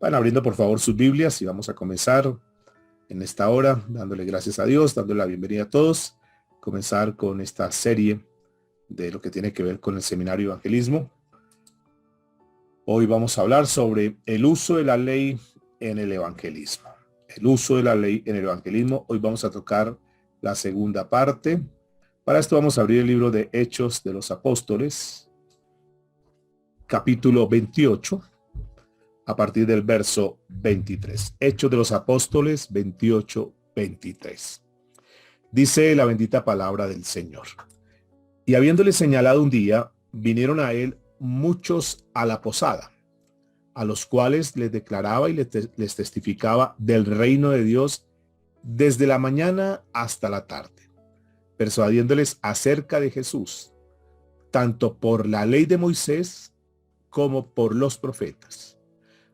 Van abriendo por favor sus Biblias y vamos a comenzar en esta hora dándole gracias a Dios, dándole la bienvenida a todos. Comenzar con esta serie de lo que tiene que ver con el seminario evangelismo. Hoy vamos a hablar sobre el uso de la ley en el evangelismo. El uso de la ley en el evangelismo. Hoy vamos a tocar la segunda parte. Para esto vamos a abrir el libro de Hechos de los Apóstoles, capítulo 28. A partir del verso 23. Hechos de los Apóstoles 28, 23. Dice la bendita palabra del Señor. Y habiéndole señalado un día, vinieron a él muchos a la posada, a los cuales les declaraba y les testificaba del reino de Dios desde la mañana hasta la tarde, persuadiéndoles acerca de Jesús, tanto por la ley de Moisés como por los profetas.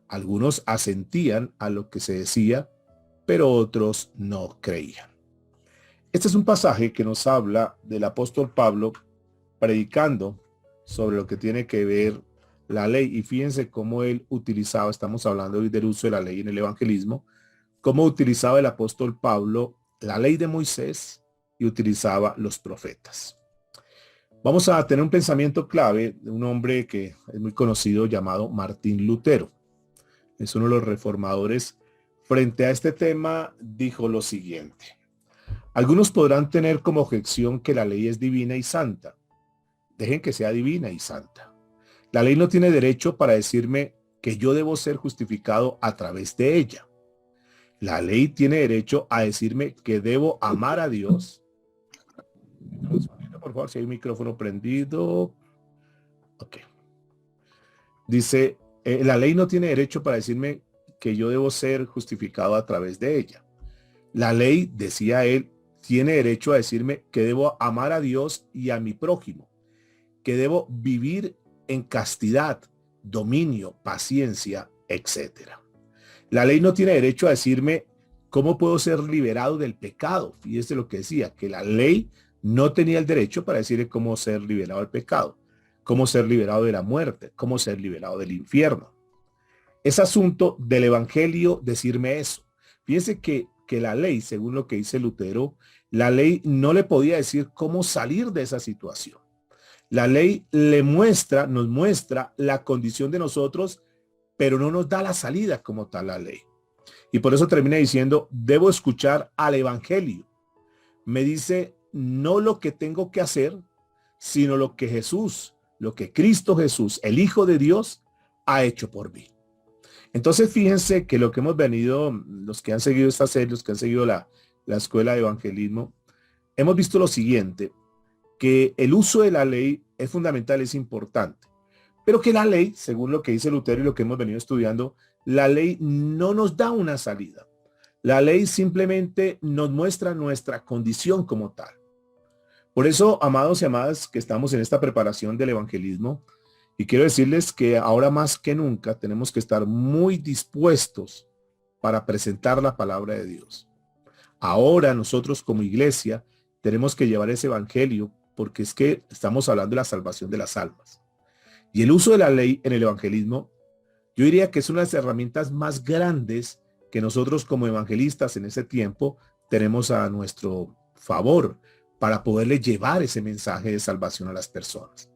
Algunos asentían a lo que se decía, pero otros no creían. Este es un pasaje que nos habla del apóstol Pablo predicando sobre lo que tiene que ver la ley. Y fíjense cómo él utilizaba, estamos hablando hoy del uso de la ley en el evangelismo, cómo utilizaba el apóstol Pablo la ley de Moisés y utilizaba los profetas. Vamos a tener un pensamiento clave de un hombre que es muy conocido llamado Martín Lutero. Es uno de los reformadores. Frente a este tema dijo lo siguiente: algunos podrán tener como objeción que la ley es divina y santa. Dejen que sea divina y santa. La ley no tiene derecho para decirme que yo debo ser justificado a través de ella. La ley tiene derecho a decirme que debo amar a Dios. Por favor, si hay un micrófono prendido. Ok. Dice, la ley no tiene derecho para decirme que yo debo ser justificado a través de ella. La ley, decía él, tiene derecho a decirme que debo amar a Dios y a mi prójimo, que debo vivir en castidad, dominio, paciencia, etc. La ley no tiene derecho a decirme cómo puedo ser liberado del pecado. Fíjese lo que decía, que la ley no tenía el derecho para decirle cómo ser liberado del pecado, cómo ser liberado de la muerte, cómo ser liberado del infierno. Es asunto del evangelio decirme eso. Fíjense que la ley, según lo que dice Lutero, la ley no le podía decir cómo salir de esa situación. La ley nos muestra la condición de nosotros, pero no nos da la salida como tal la ley. Y por eso termina diciendo, debo escuchar al evangelio. Me dice no lo que tengo que hacer, sino lo que Cristo Jesús, el Hijo de Dios, ha hecho por mí. Entonces fíjense que lo que hemos venido, los que han seguido esta serie, los que han seguido la escuela de evangelismo, hemos visto lo siguiente, que el uso de la ley es fundamental, es importante, pero que la ley, según lo que dice Lutero y lo que hemos venido estudiando, la ley no nos da una salida. La ley simplemente nos muestra nuestra condición como tal. Por eso, amados y amadas, que estamos en esta preparación del evangelismo, y quiero decirles que ahora más que nunca tenemos que estar muy dispuestos para presentar la palabra de Dios. Ahora nosotros como iglesia tenemos que llevar ese evangelio porque es que estamos hablando de la salvación de las almas. Y el uso de la ley en el evangelismo, yo diría que es una de las herramientas más grandes que nosotros como evangelistas en ese tiempo tenemos a nuestro favor para poderle llevar ese mensaje de salvación a las personas.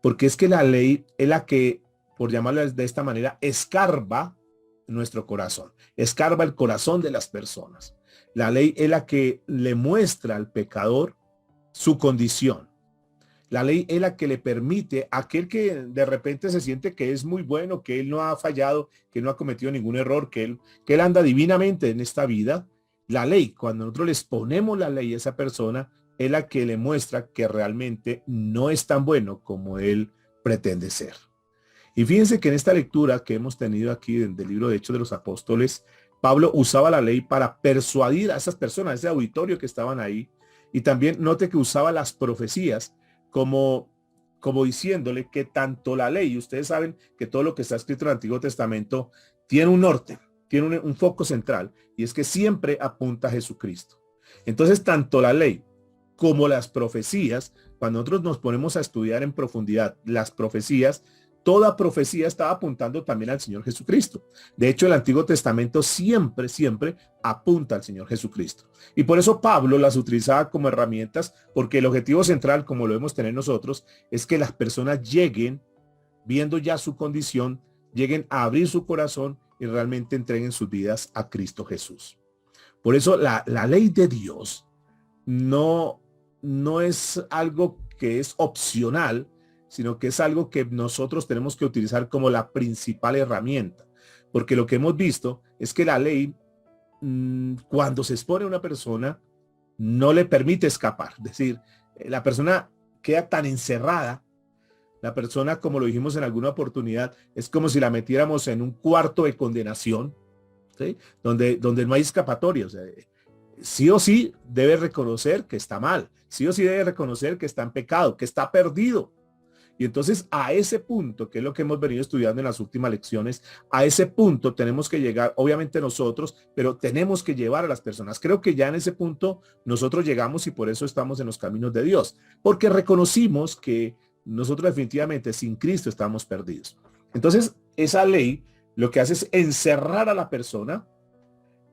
Porque es que la ley es la que, por llamarla de esta manera, escarba nuestro corazón, escarba el corazón de las personas. La ley es la que le muestra al pecador su condición. La ley es la que le permite a aquel que de repente se siente que es muy bueno, que él no ha fallado, que no ha cometido ningún error, que él anda divinamente en esta vida. La ley, cuando nosotros les ponemos la ley a esa persona, es la que le muestra que realmente no es tan bueno como él pretende ser. Y fíjense que en esta lectura que hemos tenido aquí del libro de Hechos de los Apóstoles, Pablo usaba la ley para persuadir a esas personas, a ese auditorio que estaban ahí. Y también note que usaba las profecías como diciéndole que tanto la ley, y ustedes saben que todo lo que está escrito en el Antiguo Testamento tiene un norte, tiene un foco central, y es que siempre apunta a Jesucristo. Entonces, tanto la ley como las profecías cuando nosotros nos ponemos a estudiar en profundidad las profecías, toda profecía estaba apuntando también al Señor Jesucristo. De hecho, el Antiguo Testamento siempre, siempre apunta al Señor Jesucristo. Y por eso Pablo las utilizaba como herramientas, porque el objetivo central, como lo debemos tener nosotros, es que las personas lleguen, viendo ya su condición, lleguen a abrir su corazón y realmente entreguen sus vidas a Cristo Jesús. Por eso la ley de Dios no es algo que es opcional, sino que es algo que nosotros tenemos que utilizar como la principal herramienta. Porque lo que hemos visto es que la ley, cuando se expone a una persona, no le permite escapar. Es decir, la persona queda tan encerrada, la persona, como lo dijimos en alguna oportunidad, es como si la metiéramos en un cuarto de condenación, ¿sí? Donde no hay escapatoria. O sea, sí o sí debe reconocer que está mal, sí o sí debe reconocer que está en pecado, que está perdido. Y entonces a ese punto, que es lo que hemos venido estudiando en las últimas lecciones, a ese punto tenemos que llegar, obviamente nosotros, pero tenemos que llevar a las personas. Creo que ya en ese punto nosotros llegamos y por eso estamos en los caminos de Dios, porque reconocimos que nosotros definitivamente sin Cristo estamos perdidos. Entonces esa ley lo que hace es encerrar a la persona,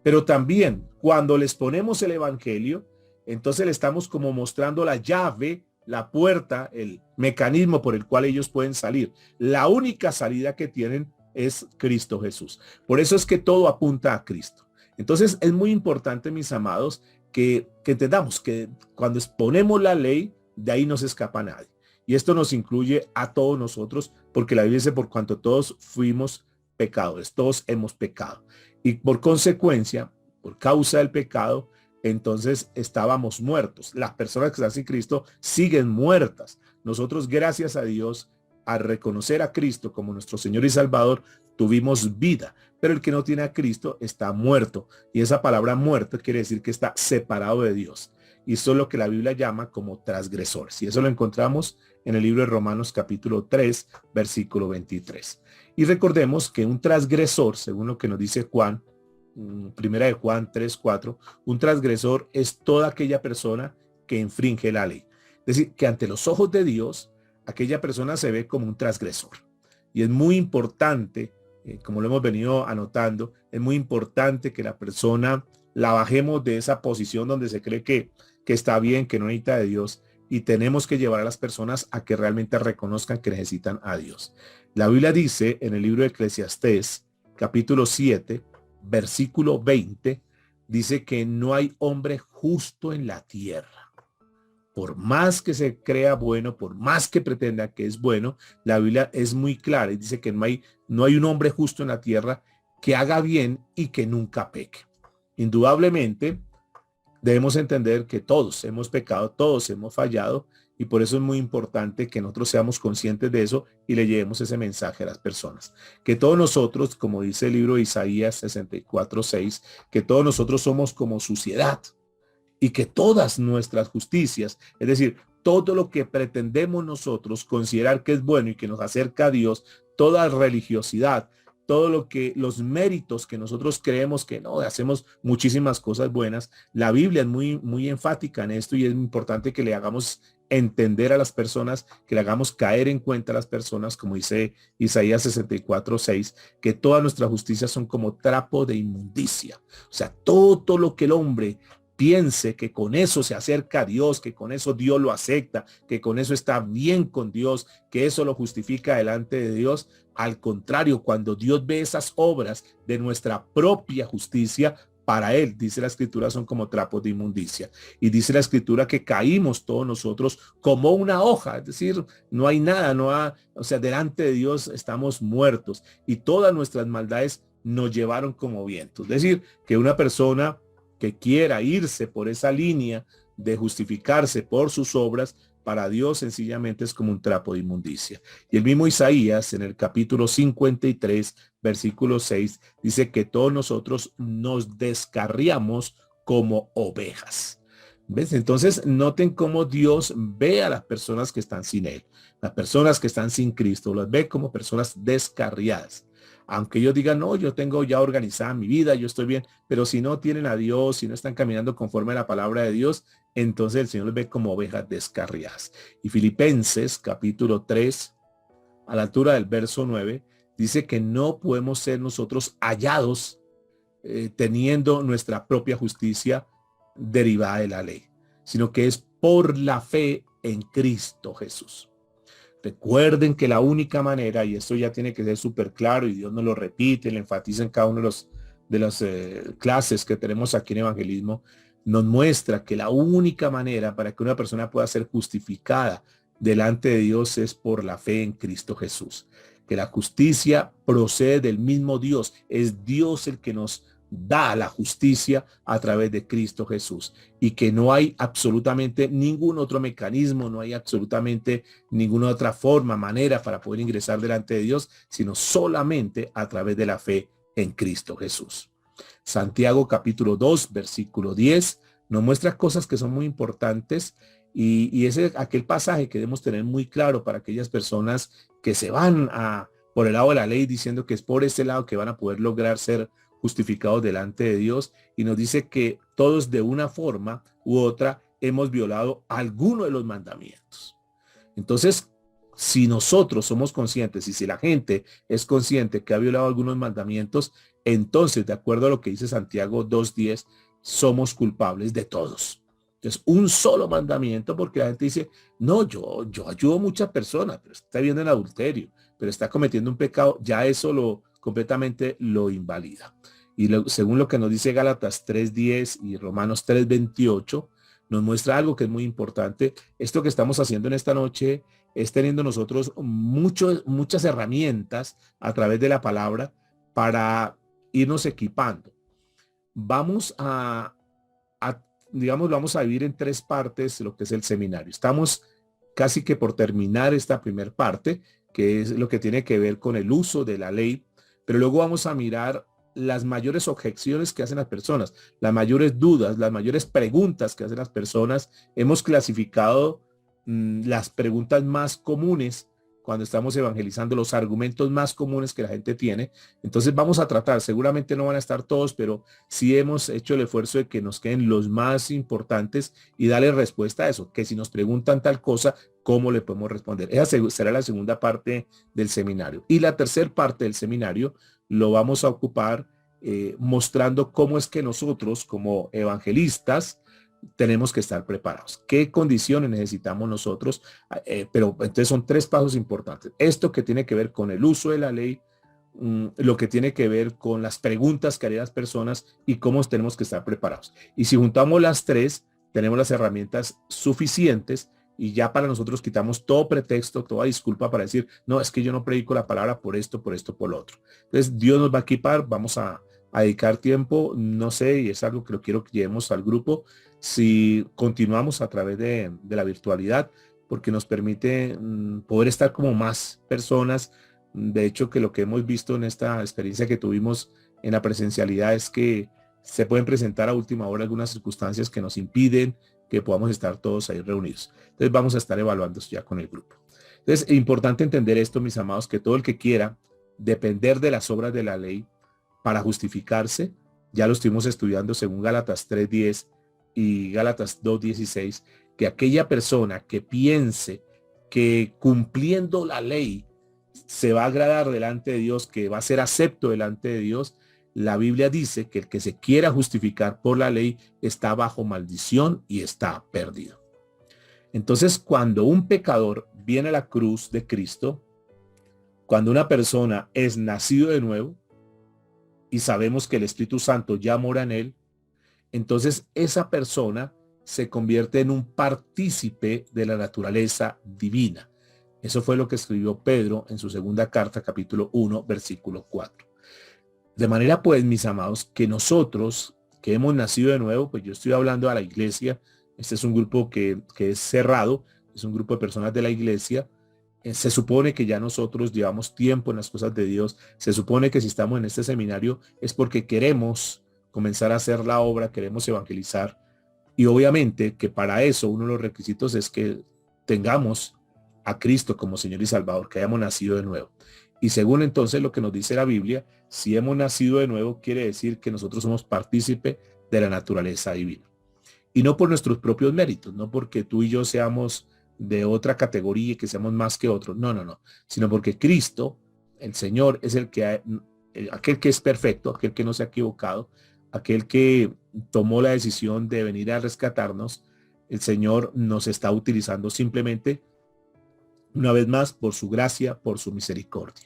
pero también cuando les ponemos el evangelio, entonces le estamos como mostrando la llave, la puerta, el mecanismo por el cual ellos pueden salir. La única salida que tienen es Cristo Jesús. Por eso es que todo apunta a Cristo. Entonces es muy importante, mis amados, que entendamos que cuando exponemos la ley, de ahí no se escapa nadie. Y esto nos incluye a todos nosotros, porque la Biblia dice, por cuanto todos fuimos pecadores, todos hemos pecado. Y por consecuencia, por causa del pecado, entonces estábamos muertos. Las personas que están sin Cristo siguen muertas. Nosotros, gracias a Dios, al reconocer a Cristo como nuestro Señor y Salvador, tuvimos vida. Pero el que no tiene a Cristo está muerto. Y esa palabra muerto quiere decir que está separado de Dios. Y eso es lo que la Biblia llama como transgresores. Y eso lo encontramos en el libro de Romanos capítulo 3, versículo 23. Y recordemos que un transgresor, según lo que nos dice Juan, primera de Juan 3:4, un transgresor es toda aquella persona que infringe la ley. Es decir, que ante los ojos de Dios, aquella persona se ve como un transgresor. Y es muy importante, como lo hemos venido anotando, es muy importante que la persona la bajemos de esa posición donde se cree que está bien, que no necesita de Dios, y tenemos que llevar a las personas a que realmente reconozcan que necesitan a Dios. La Biblia dice en el libro de Eclesiastés, capítulo 7, versículo 20, dice que no hay hombre justo en la tierra. Por más que se crea bueno, por más que pretenda que es bueno, la Biblia es muy clara y dice que no hay un hombre justo en la tierra que haga bien y que nunca peque. Indudablemente, debemos entender que todos hemos pecado, todos hemos fallado, y por eso es muy importante que nosotros seamos conscientes de eso y le llevemos ese mensaje a las personas. Que todos nosotros, como dice el libro de Isaías 64:6, que todos nosotros somos como suciedad y que todas nuestras justicias, es decir, todo lo que pretendemos nosotros considerar que es bueno y que nos acerca a Dios, toda religiosidad, todo lo que los méritos que nosotros creemos que no, hacemos muchísimas cosas buenas. La Biblia es muy, muy enfática en esto y es importante que le hagamos entender a las personas, que le hagamos caer en cuenta a las personas, como dice Isaías 64:6, que todas nuestras justicias son como trapo de inmundicia. O sea, todo lo que el hombre piense que con eso se acerca a Dios, que con eso Dios lo acepta, que con eso está bien con Dios, que eso lo justifica delante de Dios. Al contrario, cuando Dios ve esas obras de nuestra propia justicia, para él, dice la escritura, son como trapos de inmundicia. Y dice la escritura que caímos todos nosotros como una hoja, es decir, no hay nada, o sea, delante de Dios estamos muertos y todas nuestras maldades nos llevaron como viento. Es decir, que una persona que quiera irse por esa línea de justificarse por sus obras, para Dios sencillamente es como un trapo de inmundicia. Y el mismo Isaías en el capítulo 53, versículo 6, dice que todos nosotros nos descarriamos como ovejas. ¿Ves? Entonces noten cómo Dios ve a las personas que están sin él. Las personas que están sin Cristo las ve como personas descarriadas. Aunque ellos digan, no, yo tengo ya organizada mi vida, yo estoy bien, pero si no tienen a Dios, si no están caminando conforme a la palabra de Dios, entonces el Señor los ve como ovejas descarriadas. Y Filipenses capítulo 3, a la altura del verso 9, dice que no podemos ser nosotros hallados teniendo nuestra propia justicia derivada de la ley, sino que es por la fe en Cristo Jesús. Recuerden que la única manera, y esto ya tiene que ser súper claro, y Dios nos lo repite, le enfatiza en cada uno de las clases que tenemos aquí en evangelismo, nos muestra que la única manera para que una persona pueda ser justificada delante de Dios es por la fe en Cristo Jesús. Que la justicia procede del mismo Dios, es Dios el que nos da la justicia a través de Cristo Jesús, y que no hay absolutamente ningún otro mecanismo, no hay absolutamente ninguna otra forma, manera para poder ingresar delante de Dios, sino solamente a través de la fe en Cristo Jesús. Santiago capítulo 2, versículo 10, nos muestra cosas que son muy importantes, y ese es aquel pasaje que debemos tener muy claro para aquellas personas que se van por el lado de la ley diciendo que es por ese lado que van a poder lograr ser justificados delante de Dios, y nos dice que todos de una forma u otra hemos violado alguno de los mandamientos. Entonces, si nosotros somos conscientes y si la gente es consciente que ha violado algunos mandamientos, entonces, de acuerdo a lo que dice Santiago 2:10, somos culpables de todos. Entonces, un solo mandamiento, porque la gente dice, no, yo ayudo a muchas personas, pero está viendo el adulterio, pero está cometiendo un pecado, ya eso completamente lo invalida. Y según lo que nos dice Gálatas 3:10 y Romanos 3:28, nos muestra algo que es muy importante. Esto que estamos haciendo en esta noche es teniendo nosotros muchas herramientas a través de la palabra para irnos equipando. Vamos vamos a dividir en 3 partes lo que es el seminario. Estamos casi que por terminar esta primera parte, que es lo que tiene que ver con el uso de la ley, pero luego vamos a mirar las mayores objeciones que hacen las personas, las mayores dudas, las mayores preguntas que hacen las personas. Hemos clasificado las preguntas más comunes cuando estamos evangelizando, los argumentos más comunes que la gente tiene. Entonces vamos a tratar, seguramente no van a estar todos, pero sí hemos hecho el esfuerzo de que nos queden los más importantes y darle respuesta a eso, que si nos preguntan tal cosa, ¿cómo le podemos responder? Esa será la segunda parte del seminario. Y la tercera parte del seminario lo vamos a ocupar mostrando cómo es que nosotros como evangelistas tenemos que estar preparados. ¿Qué condiciones necesitamos nosotros? Pero entonces son 3 pasos importantes. Esto que tiene que ver con el uso de la ley, lo que tiene que ver con las preguntas que harían las personas y cómo tenemos que estar preparados. Y si juntamos las 3, tenemos las herramientas suficientes y ya para nosotros quitamos todo pretexto, toda disculpa para decir, no, es que yo no predico la palabra por esto, por lo otro. Entonces Dios nos va a equipar, vamos a dedicar tiempo, no sé, y es algo que lo quiero que llevemos al grupo, si continuamos a través de la virtualidad, porque nos permite poder estar como más personas. De hecho, que lo que hemos visto en esta experiencia que tuvimos en la presencialidad es que se pueden presentar a última hora algunas circunstancias que nos impiden que podamos estar todos ahí reunidos. Entonces vamos a estar evaluando esto ya con el grupo. Entonces, es importante entender esto, mis amados, que todo el que quiera depender de las obras de la ley para justificarse, ya lo estuvimos estudiando según Gálatas 3:10 y Gálatas 2:16, que aquella persona que piense que cumpliendo la ley se va a agradar delante de Dios, que va a ser acepto delante de Dios, la Biblia dice que el que se quiera justificar por la ley está bajo maldición y está perdido. Entonces, cuando un pecador viene a la cruz de Cristo, cuando una persona es nacido de nuevo y sabemos que el Espíritu Santo ya mora en él, entonces esa persona se convierte en un partícipe de la naturaleza divina. Eso fue lo que escribió Pedro en su segunda carta, capítulo 1, versículo 4. De manera pues, mis amados, que nosotros que hemos nacido de nuevo, pues yo estoy hablando a la iglesia, este es un grupo que es cerrado, es un grupo de personas de la iglesia, se supone que ya nosotros llevamos tiempo en las cosas de Dios, se supone que si estamos en este seminario es porque queremos comenzar a hacer la obra, queremos evangelizar, y obviamente que para eso uno de los requisitos es que tengamos a Cristo como Señor y Salvador, que hayamos nacido de nuevo. Y según entonces lo que nos dice la Biblia, si hemos nacido de nuevo, quiere decir que nosotros somos partícipe de la naturaleza divina. Y no por nuestros propios méritos, no porque tú y yo seamos de otra categoría y que seamos más que otros, no, no, no, sino porque Cristo, el Señor, es aquel que es perfecto, aquel que no se ha equivocado, aquel que tomó la decisión de venir a rescatarnos. El Señor nos está utilizando simplemente, una vez más, por su gracia, por su misericordia.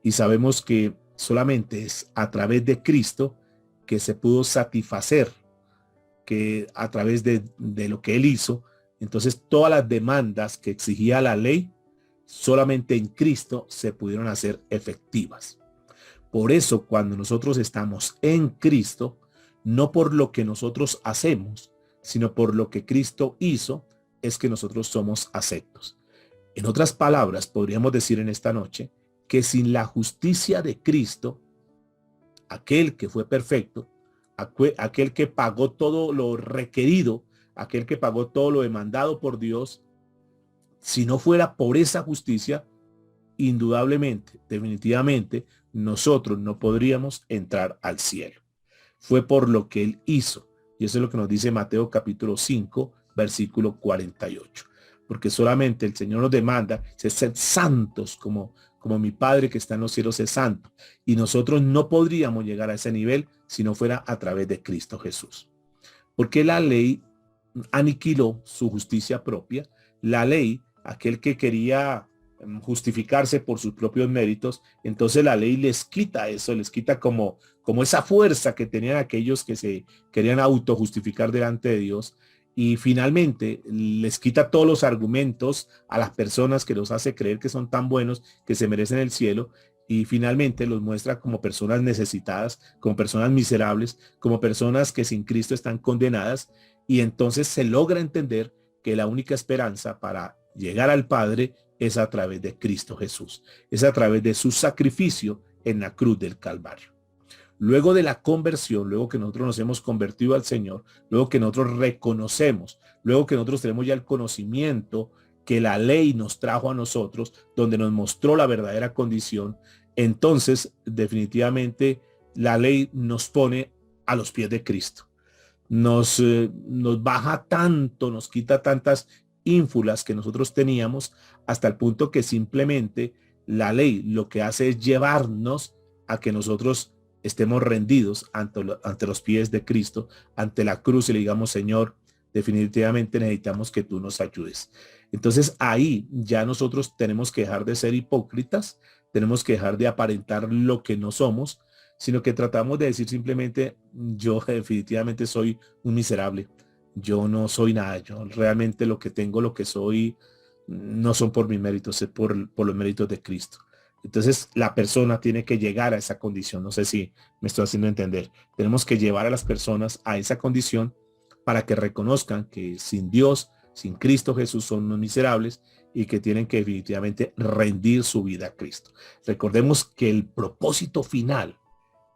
Y sabemos que solamente es a través de Cristo que se pudo satisfacer, que a través de lo que Él hizo, entonces todas las demandas que exigía la ley, solamente en Cristo se pudieron hacer efectivas. Por eso, cuando nosotros estamos en Cristo, no por lo que nosotros hacemos, sino por lo que Cristo hizo, es que nosotros somos aceptos. En otras palabras, podríamos decir en esta noche que sin la justicia de Cristo, aquel que fue perfecto, aquel que pagó todo lo requerido, aquel que pagó todo lo demandado por Dios, si no fuera por esa justicia, indudablemente, definitivamente, nosotros no podríamos entrar al cielo. Fue por lo que Él hizo. Y eso es lo que nos dice Mateo capítulo 5, versículo 48. Porque solamente el Señor nos demanda ser santos como mi Padre que está en los cielos es santo. Y nosotros no podríamos llegar a ese nivel si no fuera a través de Cristo Jesús. Porque la ley aniquiló su justicia propia. La ley, aquel que quería justificarse por sus propios méritos, entonces la ley les quita eso, les quita como esa fuerza que tenían aquellos que se querían autojustificar delante de Dios, y finalmente les quita todos los argumentos a las personas que los hace creer que son tan buenos, que se merecen el cielo, y finalmente los muestra como personas necesitadas, como personas miserables, como personas que sin Cristo están condenadas, y entonces se logra entender que la única esperanza para llegar al Padre es a través de Cristo Jesús, es a través de su sacrificio en la cruz del Calvario. Luego de la conversión, luego que nosotros nos hemos convertido al Señor, luego que nosotros reconocemos, luego que nosotros tenemos ya el conocimiento que la ley nos trajo a nosotros, donde nos mostró la verdadera condición, entonces definitivamente la ley nos pone a los pies de Cristo. Nos baja tanto, nos quita tantas ínfulas que nosotros teníamos, hasta el punto que simplemente la ley lo que hace es llevarnos a que nosotros estemos rendidos ante los pies de Cristo, ante la cruz, y le digamos: Señor, definitivamente necesitamos que tú nos ayudes. Entonces ahí ya nosotros tenemos que dejar de ser hipócritas, tenemos que dejar de aparentar lo que no somos, sino que tratamos de decir simplemente: yo definitivamente soy un miserable, yo no soy nada, yo realmente lo que tengo, lo que soy, no son por mis méritos, es por los méritos de Cristo. Entonces la persona tiene que llegar a esa condición. No sé si me estoy haciendo entender. Tenemos que llevar a las personas a esa condición para que reconozcan que sin Dios, sin Cristo Jesús, son unos miserables y que tienen que definitivamente rendir su vida a Cristo. Recordemos que el propósito final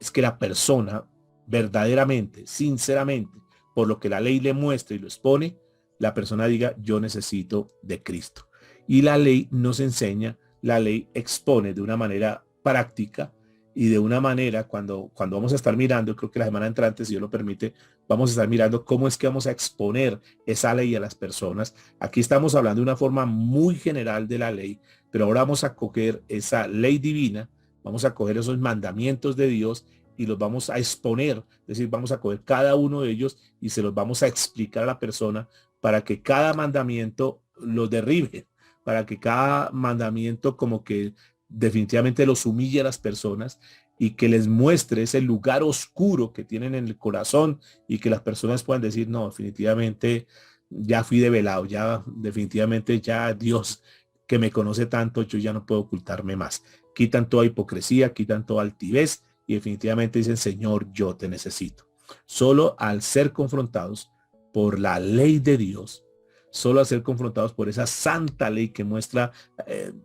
es que la persona verdaderamente, sinceramente, por lo que la ley le muestra y lo expone, la persona diga: yo necesito de Cristo. Y la ley nos enseña, la ley expone de una manera práctica y de una manera, cuando vamos a estar mirando, creo que la semana entrante, si Dios lo permite, vamos a estar mirando cómo es que vamos a exponer esa ley a las personas. Aquí estamos hablando de una forma muy general de la ley, pero ahora vamos a coger esa ley divina, vamos a coger esos mandamientos de Dios y los vamos a exponer, es decir, vamos a coger cada uno de ellos y se los vamos a explicar a la persona para que cada mandamiento los derribe, para que cada mandamiento como que definitivamente los humille a las personas y que les muestre ese lugar oscuro que tienen en el corazón, y que las personas puedan decir: no, definitivamente ya fui develado, ya definitivamente ya Dios, que me conoce tanto, yo ya no puedo ocultarme más. Quitan toda hipocresía, quitan toda altivez y definitivamente dicen: Señor, yo te necesito. Solo al ser confrontados por la ley de Dios, solo al ser confrontados por esa santa ley que muestra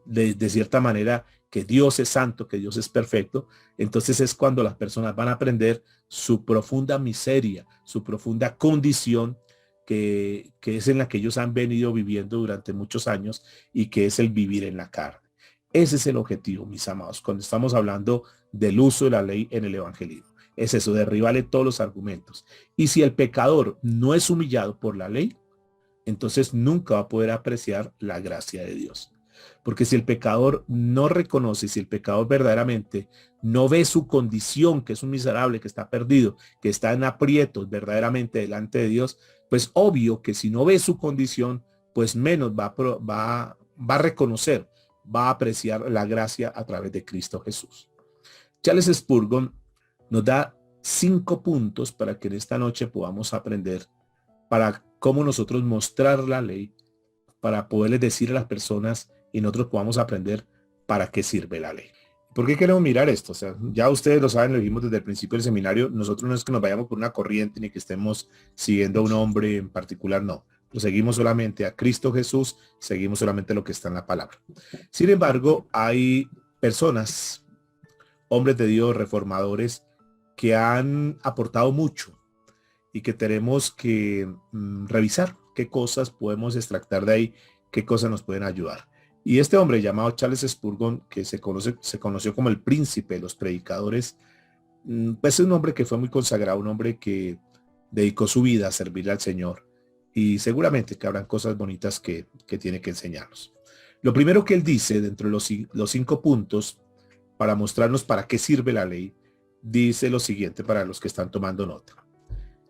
de cierta manera que Dios es santo, que Dios es perfecto, entonces es cuando las personas van a aprender su profunda miseria, su profunda condición, que es en la que ellos han venido viviendo durante muchos años, y que es el vivir en la carne. Ese es el objetivo, mis amados, cuando estamos hablando del uso de la ley en el evangelismo. Es eso, derribarle todos los argumentos. Y si el pecador no es humillado por la ley, entonces nunca va a poder apreciar la gracia de Dios. Porque si el pecador no reconoce, si el pecador verdaderamente no ve su condición, que es un miserable, que está perdido, que está en aprietos verdaderamente delante de Dios, pues obvio que si no ve su condición, pues menos va a reconocer, va a apreciar la gracia a través de Cristo Jesús. Charles Spurgeon nos da 5 puntos para que en esta noche podamos aprender para cómo nosotros mostrar la ley, para poderles decir a las personas y nosotros podamos aprender para qué sirve la ley. ¿Por qué queremos mirar esto? O sea, ya ustedes lo saben, lo dijimos desde el principio del seminario, nosotros no es que nos vayamos por una corriente ni que estemos siguiendo a un hombre en particular, no. Lo seguimos solamente a Cristo Jesús, seguimos solamente lo que está en la palabra. Sin embargo, hay personas, hombres de Dios, reformadores, que han aportado mucho y que tenemos que revisar qué cosas podemos extractar de ahí, qué cosas nos pueden ayudar. Y este hombre llamado Charles Spurgeon, que se conoció como el príncipe de los predicadores, pues es un hombre que fue muy consagrado, un hombre que dedicó su vida a servirle al Señor. Y seguramente que habrán cosas bonitas que tiene que enseñarnos. Lo primero que él dice, dentro de los 5 puntos, para mostrarnos para qué sirve la ley, dice lo siguiente para los que están tomando nota.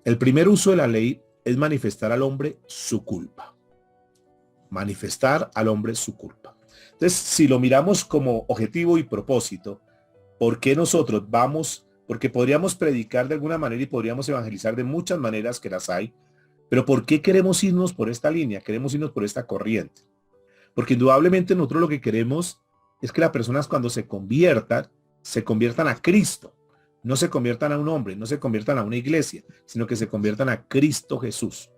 El primer uso de la ley es manifestar al hombre su culpa. Manifestar al hombre su culpa. Entonces, si lo miramos como objetivo y propósito, ¿por qué nosotros vamos? Porque podríamos predicar de alguna manera y podríamos evangelizar de muchas maneras que las hay, pero ¿por qué queremos irnos por esta línea? Queremos irnos por esta corriente. Porque indudablemente nosotros lo que queremos es que las personas cuando se conviertan a Cristo. No se conviertan a un hombre, no se conviertan a una iglesia, sino que se conviertan a Cristo Jesús.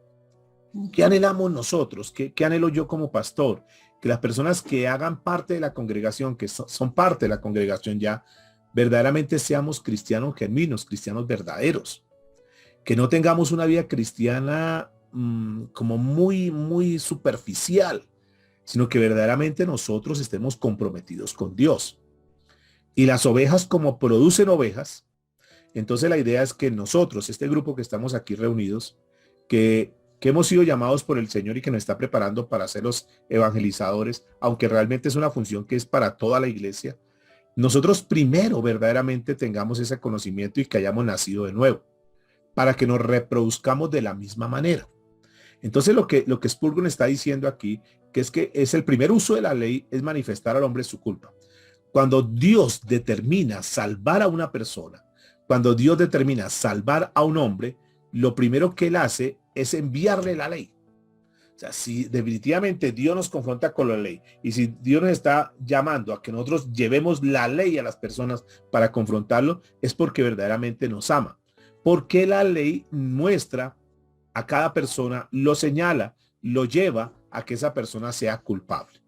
¿Qué anhelamos nosotros? ¿Qué anhelo yo como pastor? Que las personas que hagan parte de la congregación, que son parte de la congregación ya, verdaderamente seamos cristianos genuinos, cristianos verdaderos. Que no tengamos una vida cristiana como muy superficial, sino que verdaderamente nosotros estemos comprometidos con Dios. Y las ovejas, como producen ovejas, entonces la idea es que nosotros, este grupo que estamos aquí reunidos, que hemos sido llamados por el Señor y que nos está preparando para ser los evangelizadores, aunque realmente es una función que es para toda la iglesia, nosotros primero verdaderamente tengamos ese conocimiento y que hayamos nacido de nuevo, para que nos reproduzcamos de la misma manera. Entonces lo que Spurgeon está diciendo aquí, que es el primer uso de la ley, es manifestar al hombre su culpa. Cuando Dios determina salvar a una persona, cuando Dios determina salvar a un hombre, lo primero que él hace es enviarle la ley. O sea, si definitivamente Dios nos confronta con la ley y si Dios nos está llamando a que nosotros llevemos la ley a las personas para confrontarlo, es porque verdaderamente nos ama. Porque la ley muestra a cada persona, lo señala, lo lleva a que esa persona sea culpable.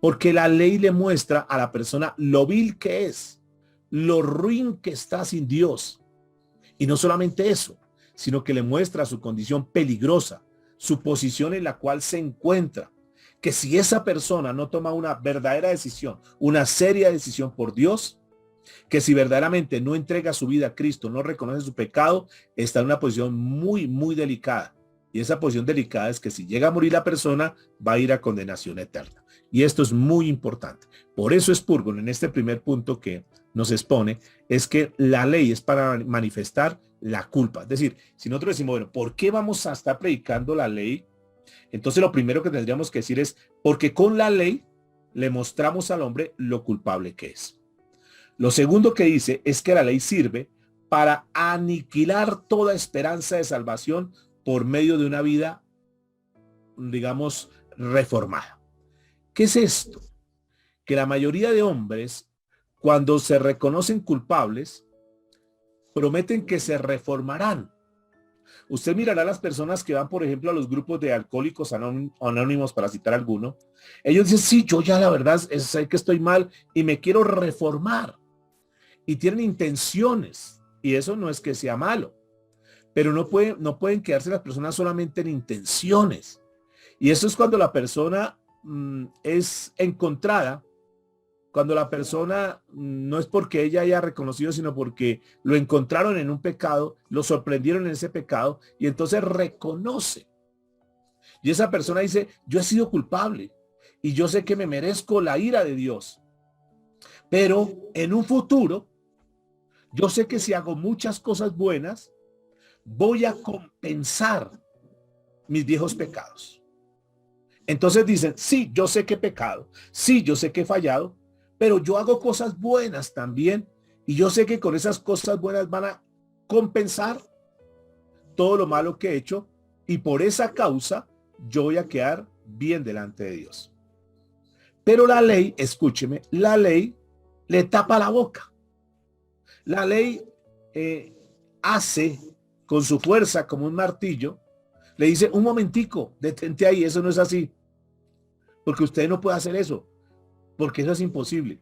Porque la ley le muestra a la persona lo vil que es, lo ruin que está sin Dios. Y no solamente eso, sino que le muestra su condición peligrosa, su posición en la cual se encuentra. Que si esa persona no toma una verdadera decisión, una seria decisión por Dios, que si verdaderamente no entrega su vida a Cristo, no reconoce su pecado, está en una posición muy delicada. Y esa posición delicada es que si llega a morir la persona, va a ir a condenación eterna. Y esto es muy importante. Por eso Spurgeon, en este primer punto que nos expone, es que la ley es para manifestar la culpa. Es decir, si nosotros decimos, bueno, ¿por qué vamos a estar predicando la ley? Entonces lo primero que tendríamos que decir es, porque con la ley le mostramos al hombre lo culpable que es. Lo segundo que dice es que la ley sirve para aniquilar toda esperanza de salvación por medio de una vida, digamos, reformada. ¿Qué es esto? Que la mayoría de hombres, cuando se reconocen culpables, prometen que se reformarán. Usted mirará a las personas que van, por ejemplo, a los grupos de alcohólicos anónimos, para citar alguno. Ellos dicen, sí, yo ya la verdad sé que estoy mal y me quiero reformar. Y tienen intenciones. Y eso no es que sea malo. Pero no pueden quedarse las personas solamente en intenciones. Y eso es cuando la persona es encontrada Cuando la persona no es porque ella haya reconocido, sino porque lo encontraron en un pecado, lo sorprendieron en ese pecado y entonces reconoce. Y esa persona dice, yo he sido culpable y yo sé que me merezco la ira de Dios. Pero en un futuro, yo sé que si hago muchas cosas buenas, voy a compensar mis viejos pecados. Entonces dicen, sí, yo sé que he pecado, sí, yo sé que he fallado, pero yo hago cosas buenas también y yo sé que con esas cosas buenas van a compensar todo lo malo que he hecho y por esa causa yo voy a quedar bien delante de Dios. Pero la ley, escúcheme, la ley le tapa la boca. La ley hace con su fuerza como un martillo, le dice, un momentico, detente ahí, eso no es así, porque usted no puede hacer eso, porque eso es imposible.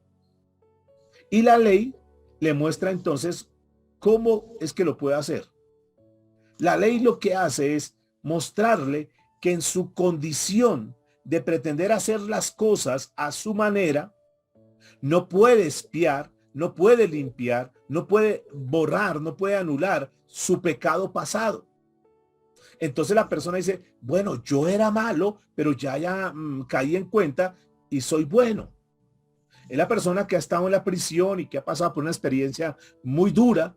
Y la ley le muestra entonces cómo es que lo puede hacer. La ley lo que hace es mostrarle que en su condición de pretender hacer las cosas a su manera, no puede expiar, no puede limpiar, no puede borrar, no puede anular su pecado pasado. Entonces la persona dice, bueno, yo era malo, pero ya caí en cuenta y soy bueno. Es la persona que ha estado en la prisión y que ha pasado por una experiencia muy dura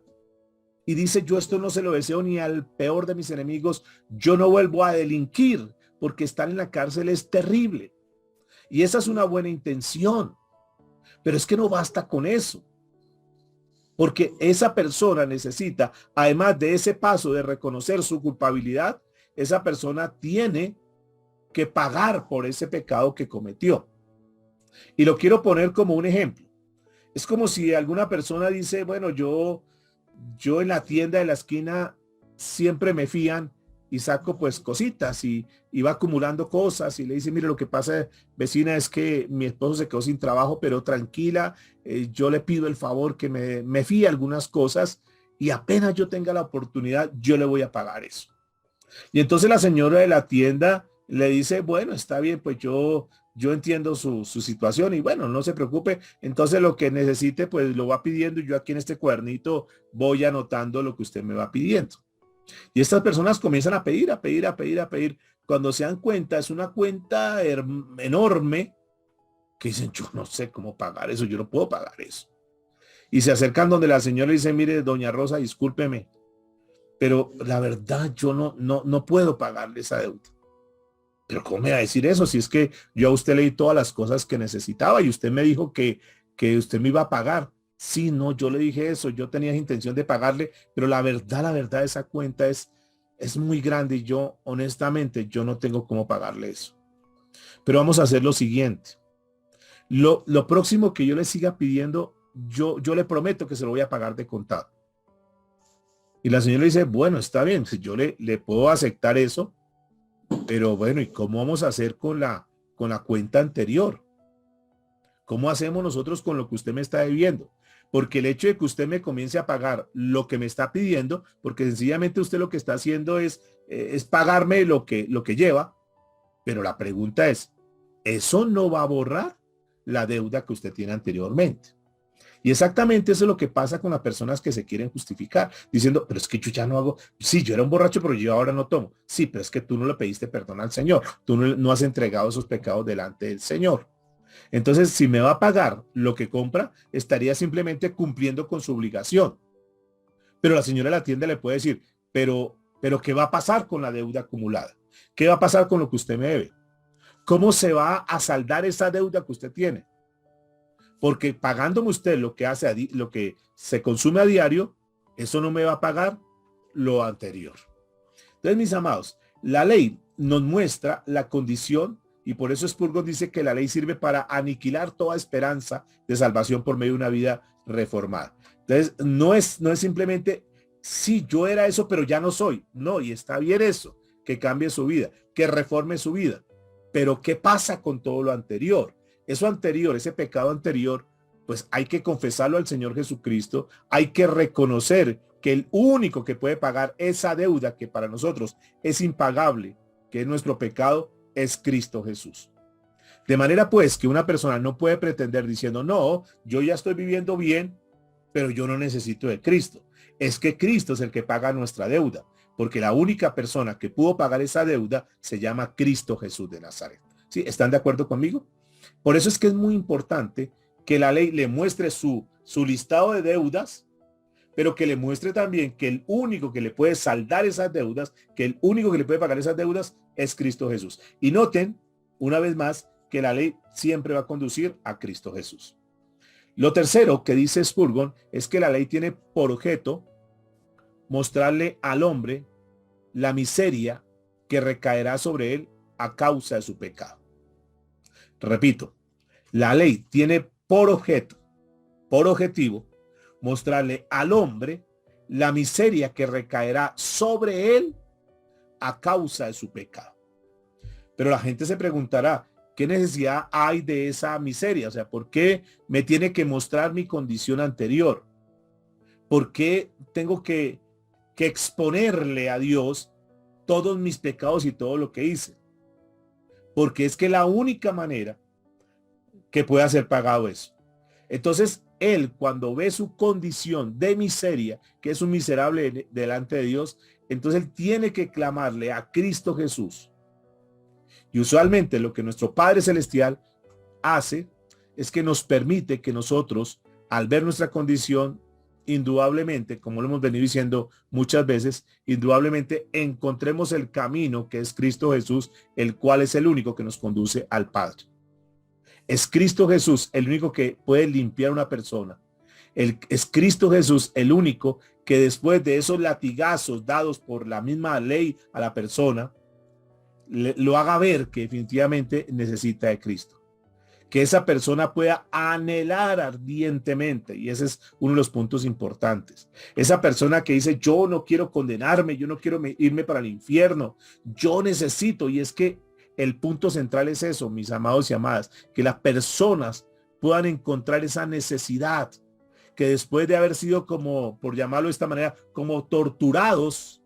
y dice, yo esto no se lo deseo ni al peor de mis enemigos, yo no vuelvo a delinquir porque estar en la cárcel es terrible. Y esa es una buena intención, pero es que no basta con eso. Porque esa persona necesita, además de ese paso de reconocer su culpabilidad, esa persona tiene que pagar por ese pecado que cometió. Y lo quiero poner como un ejemplo. Es como si alguna persona dice, bueno, yo en la tienda de la esquina siempre me fían y saco pues cositas y va acumulando cosas y le dice, mire, lo que pasa, vecina, es que mi esposo se quedó sin trabajo, pero tranquila, yo le pido el favor que me fíe algunas cosas y apenas yo tenga la oportunidad, yo le voy a pagar eso. Y entonces la señora de la tienda le dice, bueno, está bien, pues yo entiendo su situación y bueno, no se preocupe. Entonces lo que necesite, pues lo va pidiendo y yo aquí en este cuadernito voy anotando lo que usted me va pidiendo. Y estas personas comienzan a pedir, a pedir, a pedir, a pedir. Cuando se dan cuenta, es una cuenta enorme que dicen, yo no sé cómo pagar eso, yo no puedo pagar eso. Y se acercan donde la señora le dice, mire, doña Rosa, discúlpeme, pero la verdad yo no puedo pagarle esa deuda. Pero ¿cómo me va a decir eso? Si es que yo a usted le di todas las cosas que necesitaba y usted me dijo que usted me iba a pagar. Sí, no, yo le dije eso, yo tenía intención de pagarle, pero la verdad, esa cuenta es muy grande y yo, honestamente, yo no tengo cómo pagarle eso. Pero vamos a hacer lo siguiente. Lo próximo que yo le siga pidiendo, yo le prometo que se lo voy a pagar de contado. Y la señora le dice, bueno, está bien, si yo le puedo aceptar eso, pero bueno, ¿y cómo vamos a hacer con la cuenta anterior? ¿Cómo hacemos nosotros con lo que usted me está debiendo? Porque el hecho de que usted me comience a pagar lo que me está pidiendo, porque sencillamente usted lo que está haciendo es pagarme lo que lleva, pero la pregunta es, ¿eso no va a borrar la deuda que usted tiene anteriormente? Y exactamente eso es lo que pasa con las personas que se quieren justificar, diciendo, pero es que yo ya no hago, sí, yo era un borracho, pero yo ahora no tomo. Sí, pero es que tú no le pediste perdón al Señor, tú no has entregado esos pecados delante del Señor. Entonces, si me va a pagar lo que compra, estaría simplemente cumpliendo con su obligación. Pero la señora de la tienda le puede decir, pero ¿qué va a pasar con la deuda acumulada? ¿Qué va a pasar con lo que usted me debe? ¿Cómo se va a saldar esa deuda que usted tiene? Porque pagándome usted lo que hace, lo que se consume a diario, eso no me va a pagar lo anterior. Entonces, mis amados, la ley nos muestra la condición y por eso Spurgeon dice que la ley sirve para aniquilar toda esperanza de salvación por medio de una vida reformada. Entonces, no es simplemente, sí, yo era eso, pero ya no soy. No, y está bien eso, que cambie su vida, que reforme su vida. Pero ¿qué pasa con todo lo anterior? Eso anterior, ese pecado anterior, pues hay que confesarlo al Señor Jesucristo, hay que reconocer que el único que puede pagar esa deuda que para nosotros es impagable, que es nuestro pecado, es Cristo Jesús. De manera pues que una persona no puede pretender diciendo, no, yo ya estoy viviendo bien, pero yo no necesito de Cristo. Es que Cristo es el que paga nuestra deuda, porque la única persona que pudo pagar esa deuda se llama Cristo Jesús de Nazaret. ¿Sí? ¿Están de acuerdo conmigo? Por eso es que es muy importante que la ley le muestre su listado de deudas, pero que le muestre también que el único que le puede saldar esas deudas, que el único que le puede pagar esas deudas es Cristo Jesús. Y noten, una vez más, que la ley siempre va a conducir a Cristo Jesús. Lo tercero que dice Spurgeon es que la ley tiene por objeto mostrarle al hombre la miseria que recaerá sobre él a causa de su pecado. Repito, la ley tiene por objeto, por objetivo, mostrarle al hombre la miseria que recaerá sobre él a causa de su pecado. Pero la gente se preguntará, ¿qué necesidad hay de esa miseria? O sea, ¿por qué me tiene que mostrar mi condición anterior? ¿Por qué tengo que exponerle a Dios todos mis pecados y todo lo que hice? Porque es que la única manera que pueda ser pagado eso. Entonces, él cuando ve su condición de miseria, que es un miserable delante de Dios, entonces él tiene que clamarle a Cristo Jesús. Y usualmente lo que nuestro Padre Celestial hace es que nos permite que nosotros, al ver nuestra condición, indudablemente, como lo hemos venido diciendo muchas veces, indudablemente encontremos el camino que es Cristo Jesús, el cual es el único que nos conduce al Padre. Es Cristo Jesús el único que puede limpiar a una persona. Es Cristo Jesús el único que después de esos latigazos dados por la misma ley a la persona, lo haga ver que definitivamente necesita de Cristo. Que esa persona pueda anhelar ardientemente, y ese es uno de los puntos importantes. Esa persona que dice, yo no quiero condenarme, yo no quiero irme para el infierno, yo necesito, y es que el punto central es eso, mis amados y amadas, que las personas puedan encontrar esa necesidad, que después de haber sido como, por llamarlo de esta manera, como torturados,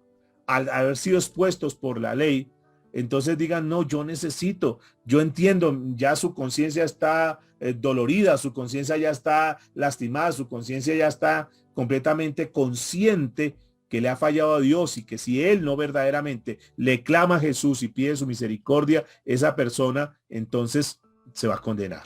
al haber sido expuestos por la ley, entonces digan, no, yo necesito, yo entiendo, ya su conciencia está dolorida, su conciencia ya está lastimada, su conciencia ya está completamente consciente que le ha fallado a Dios y que si él no verdaderamente le clama a Jesús y pide su misericordia, esa persona entonces se va a condenar.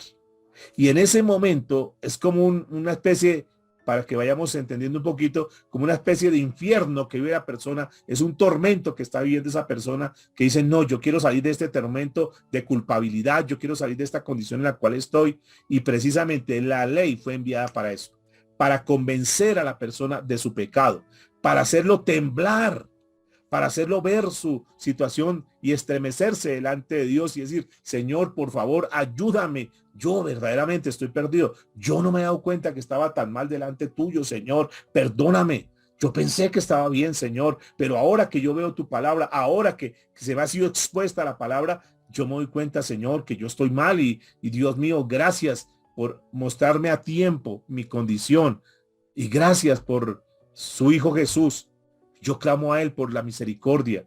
Y en ese momento es como una especie, para que vayamos entendiendo un poquito, como una especie de infierno que vive la persona, es un tormento que está viviendo esa persona que dice, no, yo quiero salir de este tormento de culpabilidad, yo quiero salir de esta condición en la cual estoy, y precisamente la ley fue enviada para eso, para convencer a la persona de su pecado, para hacerlo temblar, para hacerlo ver su situación y estremecerse delante de Dios y decir, Señor, por favor, ayúdame. Yo verdaderamente estoy perdido. Yo no me he dado cuenta que estaba tan mal delante tuyo, Señor. Perdóname. Yo pensé que estaba bien, Señor, pero ahora que yo veo tu palabra, ahora que se me ha sido expuesta la palabra, yo me doy cuenta, Señor, que yo estoy mal y Dios mío, gracias por mostrarme a tiempo mi condición y gracias por su Hijo Jesús. Yo clamo a él por la misericordia.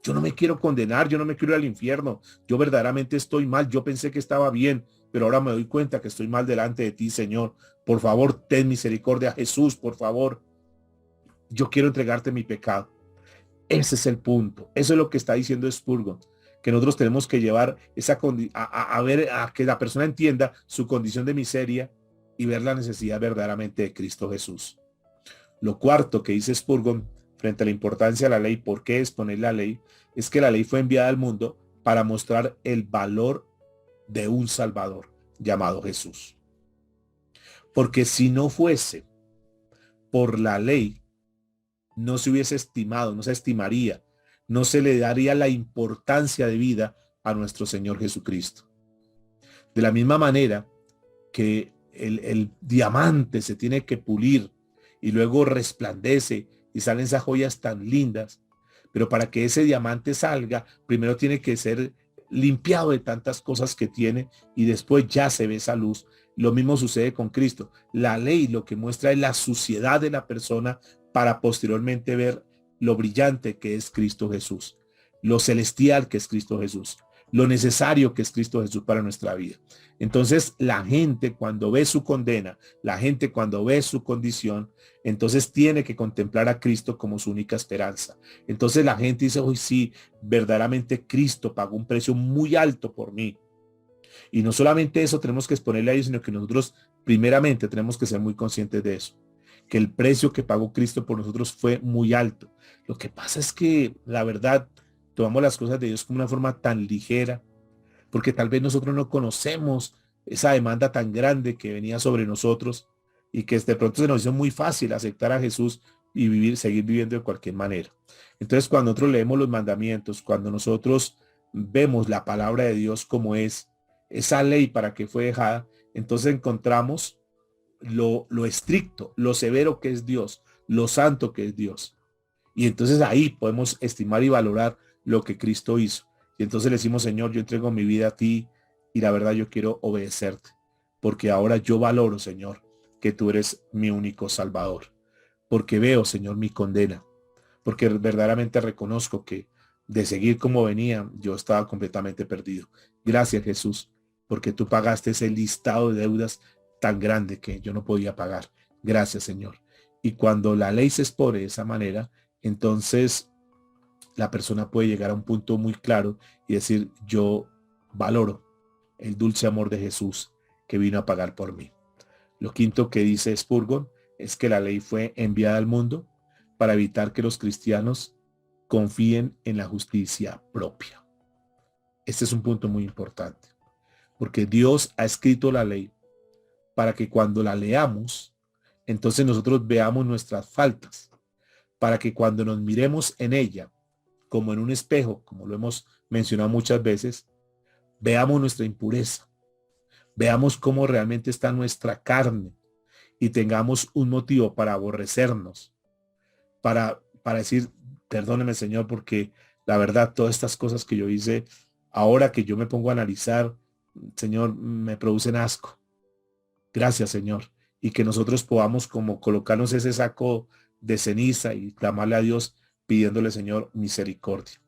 Yo no me quiero condenar, yo no me quiero ir al infierno. Yo verdaderamente estoy mal. Yo pensé que estaba bien, pero ahora me doy cuenta que estoy mal delante de ti, Señor. Por favor, ten misericordia, Jesús, por favor. Yo quiero entregarte mi pecado. Ese es el punto. Eso es lo que está diciendo Spurgeon, que nosotros tenemos que llevar esa a ver, a que la persona entienda su condición de miseria y ver la necesidad verdaderamente de Cristo Jesús. Lo cuarto que dice Spurgeon frente a la importancia de la ley, ¿por qué exponer la ley? Es que la ley fue enviada al mundo para mostrar el valor de un Salvador llamado Jesús. Porque si no fuese por la ley, no se hubiese estimado, no se estimaría, no se le daría la importancia de vida a nuestro Señor Jesucristo. De la misma manera que el diamante se tiene que pulir y luego resplandece y salen esas joyas tan lindas, pero para que ese diamante salga, primero tiene que ser limpiado de tantas cosas que tiene y después ya se ve esa luz. Lo mismo sucede con Cristo. La ley lo que muestra es la suciedad de la persona para posteriormente ver lo brillante que es Cristo Jesús, lo celestial que es Cristo Jesús, lo necesario que es Cristo Jesús para nuestra vida. Entonces la gente cuando ve su condena, la gente cuando ve su condición, entonces tiene que contemplar a Cristo como su única esperanza. Entonces la gente dice, hoy sí, verdaderamente Cristo pagó un precio muy alto por mí. Y no solamente eso tenemos que exponerle a ellos, sino que nosotros primeramente tenemos que ser muy conscientes de eso, que el precio que pagó Cristo por nosotros fue muy alto. Lo que pasa es que la verdad tomamos las cosas de Dios como una forma tan ligera, porque tal vez nosotros no conocemos esa demanda tan grande que venía sobre nosotros y que de pronto se nos hizo muy fácil aceptar a Jesús y seguir viviendo de cualquier manera. Entonces cuando nosotros leemos los mandamientos, cuando nosotros vemos la palabra de Dios como es, esa ley para que fue dejada, entonces encontramos lo estricto, lo severo que es Dios, lo santo que es Dios. Y entonces ahí podemos estimar y valorar lo que Cristo hizo. Y entonces le decimos, Señor, yo entrego mi vida a ti y la verdad yo quiero obedecerte. Porque ahora yo valoro, Señor, que tú eres mi único Salvador. Porque veo, Señor, mi condena. Porque verdaderamente reconozco que de seguir como venía, yo estaba completamente perdido. Gracias, Jesús, porque tú pagaste ese listado de deudas tan grande que yo no podía pagar. Gracias, Señor. Y cuando la ley se expone de esa manera, entonces la persona puede llegar a un punto muy claro y decir, yo valoro el dulce amor de Jesús que vino a pagar por mí. Lo quinto que dice Spurgeon es que la ley fue enviada al mundo para evitar que los cristianos confíen en la justicia propia. Este es un punto muy importante, porque Dios ha escrito la ley para que cuando la leamos, entonces nosotros veamos nuestras faltas, para que cuando nos miremos en ella, como en un espejo, como lo hemos mencionado muchas veces, veamos nuestra impureza, veamos cómo realmente está nuestra carne y tengamos un motivo para aborrecernos, para decir, perdóneme, Señor, porque la verdad, todas estas cosas que yo hice, ahora que yo me pongo a analizar, Señor, me producen asco. Gracias, Señor. Y que nosotros podamos como colocarnos ese saco de ceniza y clamarle a Dios pidiéndole, Señor, misericordia.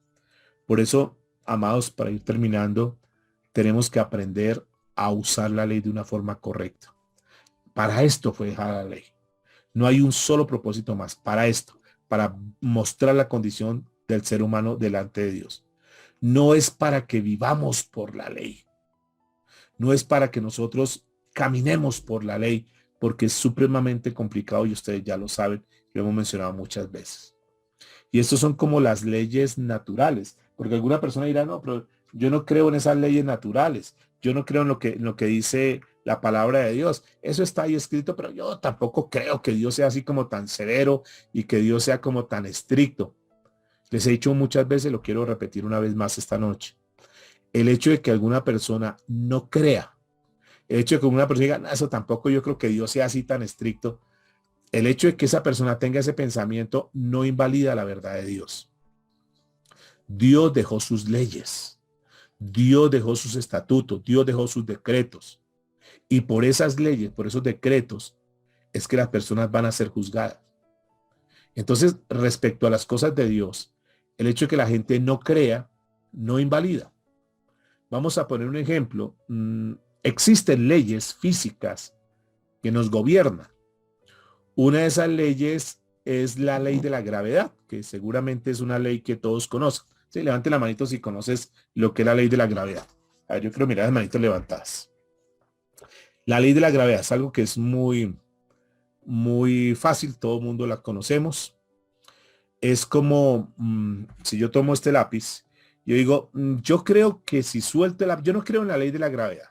Por eso, amados, para ir terminando, tenemos que aprender a usar la ley de una forma correcta. Para esto fue dejada la ley. No hay un solo propósito más para esto, para mostrar la condición del ser humano delante de Dios. No es para que vivamos por la ley. No es para que nosotros caminemos por la ley, porque es supremamente complicado y ustedes ya lo saben, lo hemos mencionado muchas veces. Y estos son como las leyes naturales, porque alguna persona dirá, no, pero yo no creo en esas leyes naturales. Yo no creo en lo que dice la palabra de Dios. Eso está ahí escrito, pero yo tampoco creo que Dios sea así como tan severo y que Dios sea como tan estricto. Les he dicho muchas veces, lo quiero repetir una vez más esta noche. El hecho de que alguna persona no crea, el hecho de que una persona diga, no, eso tampoco yo creo que Dios sea así tan estricto, el hecho de que esa persona tenga ese pensamiento no invalida la verdad de Dios. Dios dejó sus leyes, Dios dejó sus estatutos, Dios dejó sus decretos. Y por esas leyes, por esos decretos, es que las personas van a ser juzgadas. Entonces, respecto a las cosas de Dios, el hecho de que la gente no crea, no invalida. Vamos a poner un ejemplo. Existen leyes físicas que nos gobiernan. Una de esas leyes es la ley de la gravedad, que seguramente es una ley que todos conocen. Sí, levante la manito si conoces lo que es la ley de la gravedad. A ver, yo quiero mirar las manitos levantadas. La ley de la gravedad es algo que es muy, muy fácil, todo el mundo la conocemos. Es como, si yo tomo este lápiz, yo digo, yo creo que si suelto el lápiz, yo no creo en la ley de la gravedad.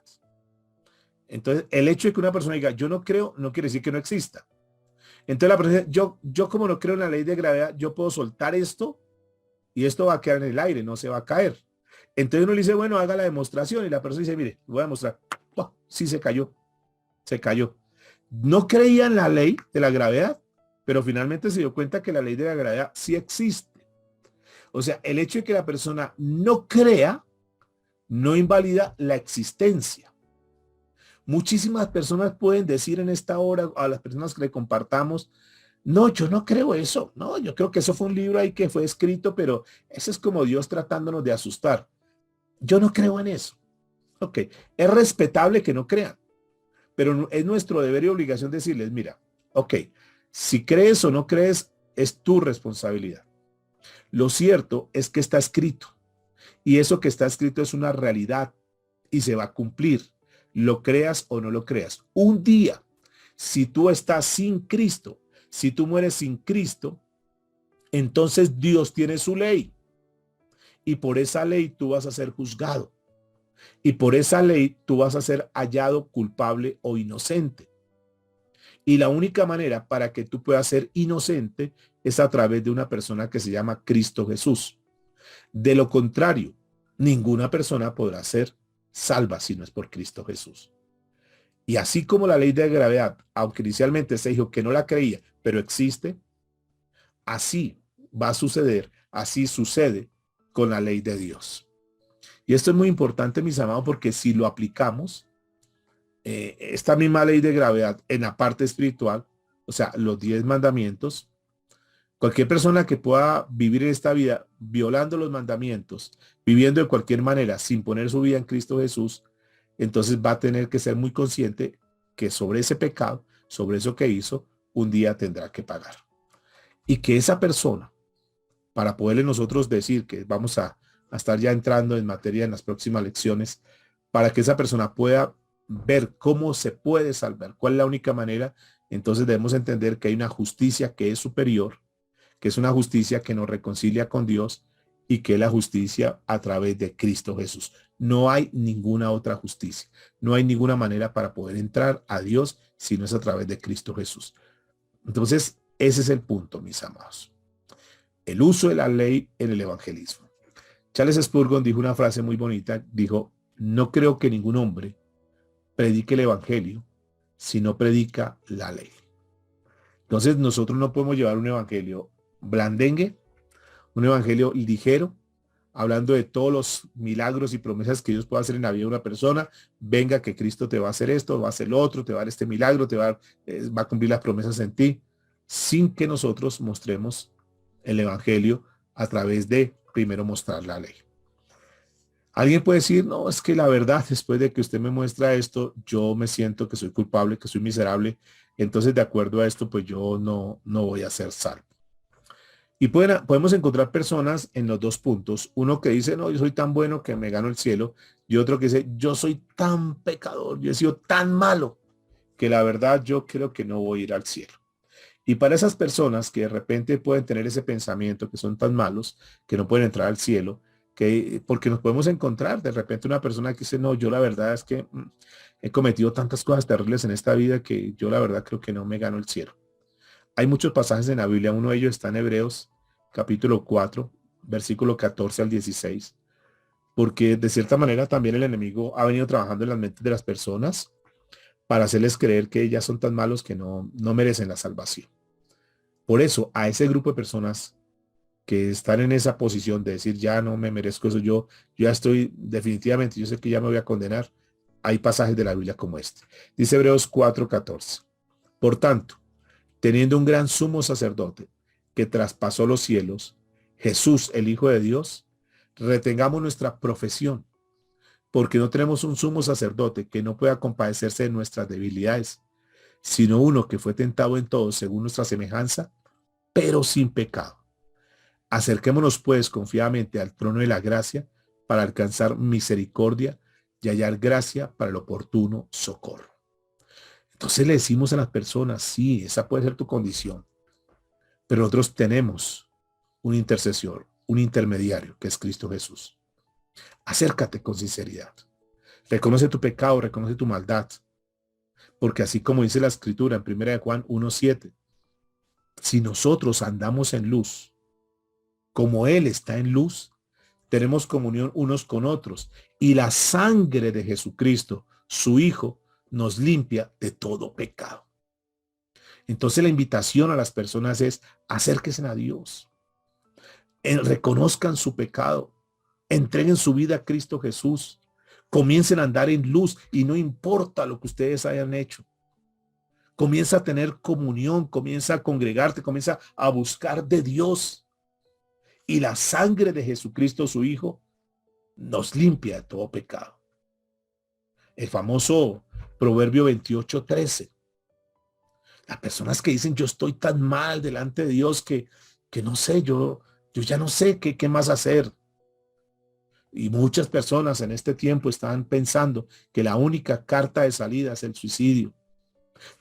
Entonces, el hecho de que una persona diga, yo no creo, no quiere decir que no exista. Entonces la persona, yo como no creo en la ley de gravedad, yo puedo soltar esto y esto va a quedar en el aire, no se va a caer. Entonces uno le dice, bueno, haga la demostración y la persona dice, mire, voy a demostrar. Oh, sí se cayó, se cayó. No creía en la ley de la gravedad, pero finalmente se dio cuenta que la ley de la gravedad sí existe. O sea, el hecho de que la persona no crea no invalida la existencia. Muchísimas personas pueden decir en esta hora a las personas que le compartamos, no, yo no creo eso. No, yo creo que eso fue un libro ahí que fue escrito, pero eso es como Dios tratándonos de asustar. Yo no creo en eso. Ok, es respetable que no crean, pero es nuestro deber y obligación decirles, mira, ok, si crees o no crees, es tu responsabilidad. Lo cierto es que está escrito y eso que está escrito es una realidad y se va a cumplir, lo creas o no lo creas. Un día, si tú estás sin Cristo, si tú mueres sin Cristo, entonces Dios tiene su ley y por esa ley tú vas a ser juzgado y por esa ley tú vas a ser hallado culpable o inocente. Y la única manera para que tú puedas ser inocente es a través de una persona que se llama Cristo Jesús. De lo contrario, ninguna persona podrá ser salva si no es por Cristo Jesús. Y así como la ley de gravedad, aunque inicialmente se dijo que no la creía, pero existe, así va a suceder, así sucede con la ley de Dios. Y esto es muy importante, mis amados, porque si lo aplicamos, esta misma ley de gravedad en la parte espiritual, o sea, los 10 mandamientos, cualquier persona que pueda vivir en esta vida violando los mandamientos, viviendo de cualquier manera sin poner su vida en Cristo Jesús, entonces va a tener que ser muy consciente que sobre ese pecado, sobre eso que hizo, un día tendrá que pagar. Y que esa persona, para poderle nosotros decir que vamos a estar ya entrando en materia en las próximas lecciones, para que esa persona pueda ver cómo se puede salvar, cuál es la única manera, entonces debemos entender que hay una justicia que es superior, que es una justicia que nos reconcilia con Dios y que es la justicia a través de Cristo Jesús. No hay ninguna otra justicia. No hay ninguna manera para poder entrar a Dios si no es a través de Cristo Jesús. Entonces, ese es el punto, mis amados. El uso de la ley en el evangelismo. Charles Spurgeon dijo una frase muy bonita. Dijo, no creo que ningún hombre predique el evangelio si no predica la ley. Entonces, nosotros no podemos llevar un evangelio blandengue, un evangelio ligero, hablando de todos los milagros y promesas que Dios puede hacer en la vida de una persona. Venga, que Cristo te va a hacer esto, va a hacer lo otro, te va a dar este milagro, va a cumplir las promesas en ti, sin que nosotros mostremos el evangelio a través de primero mostrar la ley. Alguien puede decir, no, es que la verdad, después de que usted me muestra esto, yo me siento que soy culpable, que soy miserable. Entonces, de acuerdo a esto, pues yo no voy a ser salvo. Y podemos encontrar personas en los dos puntos. Uno que dice, no, yo soy tan bueno que me gano el cielo. Y otro que dice, yo soy tan pecador, yo he sido tan malo, que la verdad yo creo que no voy a ir al cielo. Y para esas personas que de repente pueden tener ese pensamiento, que son tan malos, que no pueden entrar al cielo, porque nos podemos encontrar de repente una persona que dice, no, yo la verdad es que he cometido tantas cosas terribles en esta vida que yo la verdad creo que no me gano el cielo. Hay muchos pasajes en la Biblia, uno de ellos está en Hebreos capítulo 4, versículo 14 al 16, porque de cierta manera también el enemigo ha venido trabajando en las mentes de las personas para hacerles creer que ellas son tan malos que no merecen la salvación. Por eso, a ese grupo de personas que están en esa posición de decir, ya no me merezco eso, yo ya estoy definitivamente, yo sé que ya me voy a condenar, hay pasajes de la Biblia como este. Dice Hebreos 4:14. Por tanto, teniendo un gran sumo sacerdote que traspasó los cielos, Jesús, el Hijo de Dios, retengamos nuestra profesión, porque no tenemos un sumo sacerdote que no pueda compadecerse de nuestras debilidades, sino uno que fue tentado en todo según nuestra semejanza, pero sin pecado. Acerquémonos pues confiadamente al trono de la gracia para alcanzar misericordia y hallar gracia para el oportuno socorro. Entonces le decimos a las personas, sí, esa puede ser tu condición, pero nosotros tenemos un intercesor, un intermediario, que es Cristo Jesús. Acércate con sinceridad. Reconoce tu pecado, reconoce tu maldad. Porque así como dice la escritura en 1 Juan 1:7, si nosotros andamos en luz, como Él está en luz, tenemos comunión unos con otros. Y la sangre de Jesucristo, su Hijo, nos limpia de todo pecado. Entonces la invitación a las personas es acérquense a Dios. Reconozcan su pecado. Entreguen su vida a Cristo Jesús. Comiencen a andar en luz y no importa lo que ustedes hayan hecho. Comienza a tener comunión, comienza a congregarte, comienza a buscar de Dios. Y la sangre de Jesucristo, su Hijo, nos limpia de todo pecado. El famoso Proverbio 28:13. Las personas que dicen yo estoy tan mal delante de Dios que no sé, yo ya no sé qué más hacer. Y muchas personas en este tiempo están pensando que la única carta de salida es el suicidio.